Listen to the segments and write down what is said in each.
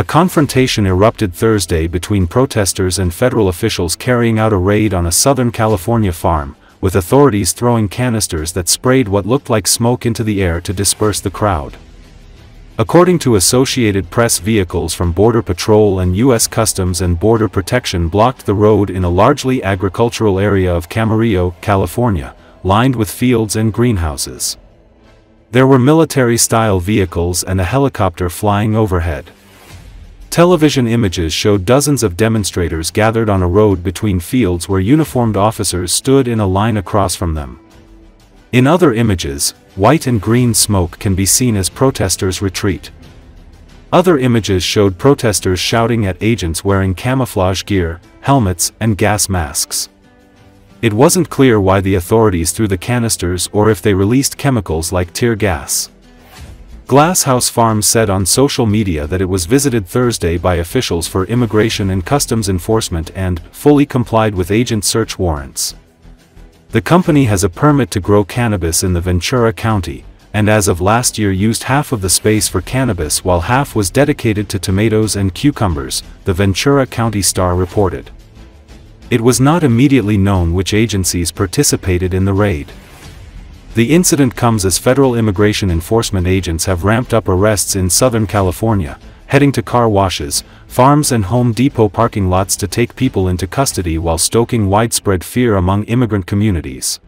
A confrontation erupted Thursday between protesters and federal officials carrying out a raid on a Southern California farm, with authorities throwing canisters that sprayed what looked like smoke into the air to disperse the crowd. According to Associated Press, vehicles from Border Patrol and U.S. Customs and Border Protection blocked the road in a largely agricultural area of Camarillo, California, lined with fields and greenhouses. There were military-style vehicles and a helicopter flying overhead. Television images showed dozens of demonstrators gathered on a road between fields where uniformed officers stood in a line across from them. In other images, white and green smoke can be seen as protesters retreat. Other images showed protesters shouting at agents wearing camouflage gear, helmets, and gas masks. It wasn't clear why the authorities threw the canisters or if they released chemicals like tear gas. Glass House Farms said on social media that it was visited Thursday by officials for immigration and customs enforcement and fully complied with agent search warrants. The company has a permit to grow cannabis in the Ventura County, and as of last year used half of the space for cannabis while half was dedicated to tomatoes and cucumbers, the Ventura County Star reported. It was not immediately known which agencies participated in the raid. The incident comes as federal immigration enforcement agents have ramped up arrests in Southern California, heading to car washes, farms and Home Depot parking lots to take people into custody while stoking widespread fear among immigrant communities.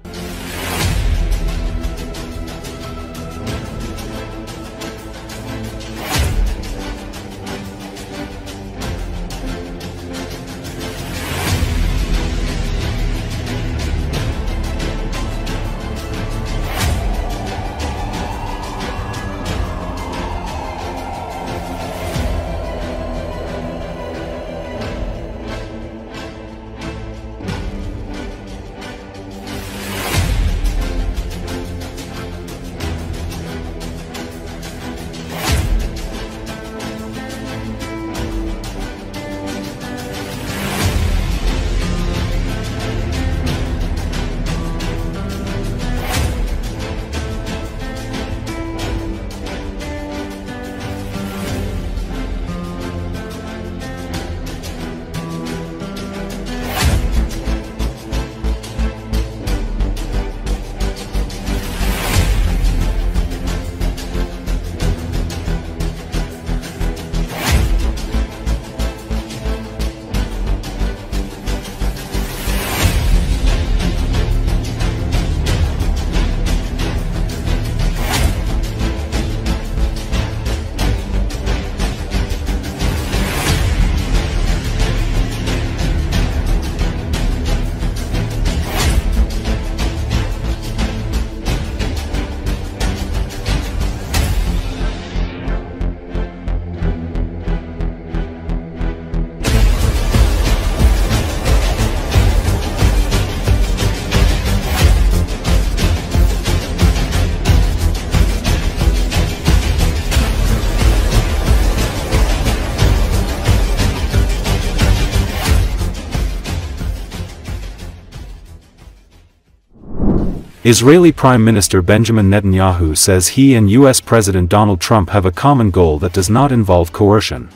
Israeli Prime Minister Benjamin Netanyahu says he and U.S. President Donald Trump have a common goal that does not involve coercion.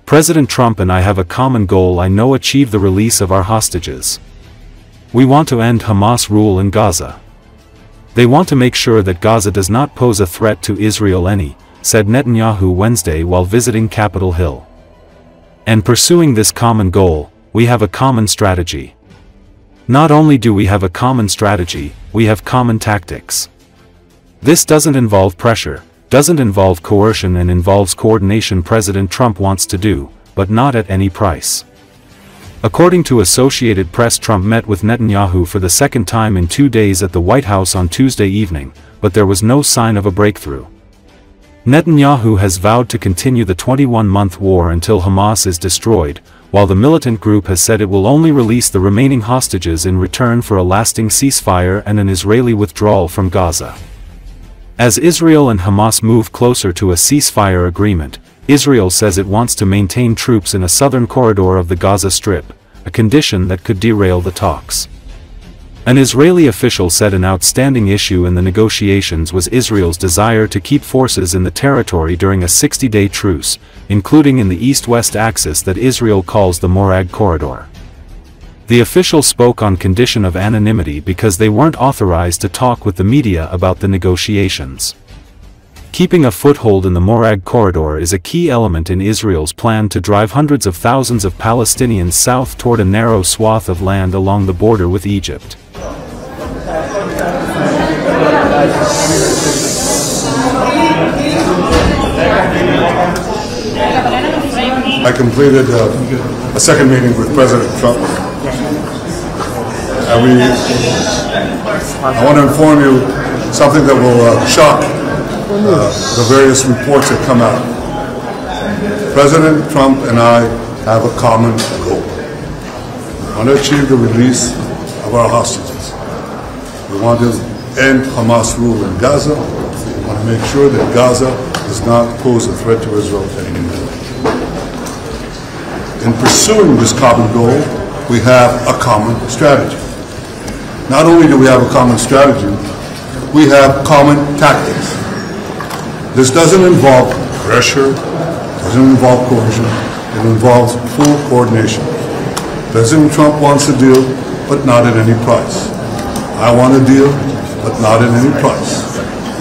President Trump and I have a common goal I know: achieve the release of our hostages. We want to end Hamas rule in Gaza. They want to make sure that Gaza does not pose a threat to Israel said Netanyahu Wednesday while visiting Capitol Hill. And pursuing this common goal, we have a common strategy. Not only do we have a common strategy, we have common tactics. This doesn't involve pressure, doesn't involve coercion, and involves coordination. President Trump wants to do, but not at any price. According to Associated Press, Trump met with Netanyahu for the second time in 2 days at the White House on Tuesday evening, but there was no sign of a breakthrough. Netanyahu has vowed to continue the 21-month war until Hamas is destroyed, while the militant group has said it will only release the remaining hostages in return for a lasting ceasefire and an Israeli withdrawal from Gaza. As Israel and Hamas move closer to a ceasefire agreement, Israel says it wants to maintain troops in a southern corridor of the Gaza Strip, a condition that could derail the talks. An Israeli official said an outstanding issue in the negotiations was Israel's desire to keep forces in the territory during a 60-day truce, including in the east-west axis that Israel calls the Morag Corridor. The official spoke on condition of anonymity because they weren't authorized to talk with the media about the negotiations. Keeping a foothold in the Morag Corridor is a key element in Israel's plan to drive hundreds of thousands of Palestinians south toward a narrow swath of land along the border with Egypt. I completed a second meeting with President Trump. And I want to inform you something that will shock the various reports that come out. President Trump and I have a common goal. We want to achieve the release of our hostages. We want to end Hamas rule in Gaza. We want to make sure that Gaza does not pose a threat to Israel anymore. In pursuing this common goal, we have a common strategy. Not only do we have a common strategy, we have common tactics. This doesn't involve pressure, doesn't involve coercion, it involves full coordination. President Trump wants a deal, but not at any price. I want a deal, but not at any price.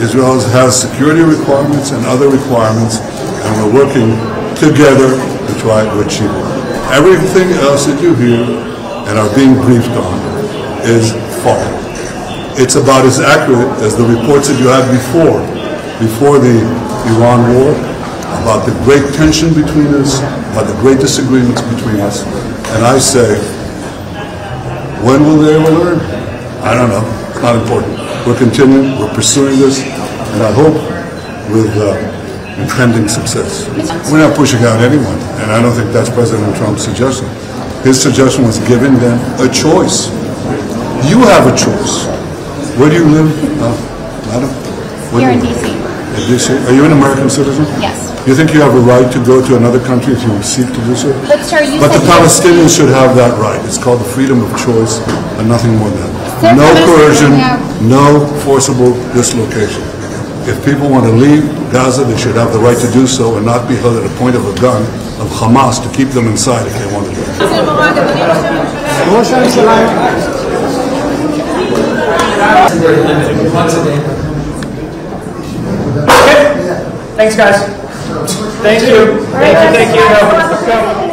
Israel has security requirements and other requirements, and we're working together to try to achieve it. Everything else that you hear and are being briefed on is false. It's about as accurate as the reports that you had before the Iran war, about the great tension between us, about the great disagreements between us. And I say, when will they ever learn? I don't know. It's not important. We're continuing, we're pursuing this, and I hope with impending success. We're not pushing out anyone, and I don't think that's President Trump's suggestion. His suggestion was giving them a choice. You have a choice. Where do you live, madam? Here in D.C. In D.C. Are you an American citizen? Yes. You think you have a right to go to another country if you seek to do so? But sir, you But said the Palestinians should have that right. It's called the freedom of choice and nothing more than that. Sir, No coercion, no. no forcible dislocation. If people want to leave Gaza, they should have the right to do so and not be held at a point of a gun of Hamas to keep them inside if they want to do it. Okay. Thanks, guys. Thank you. Thank you.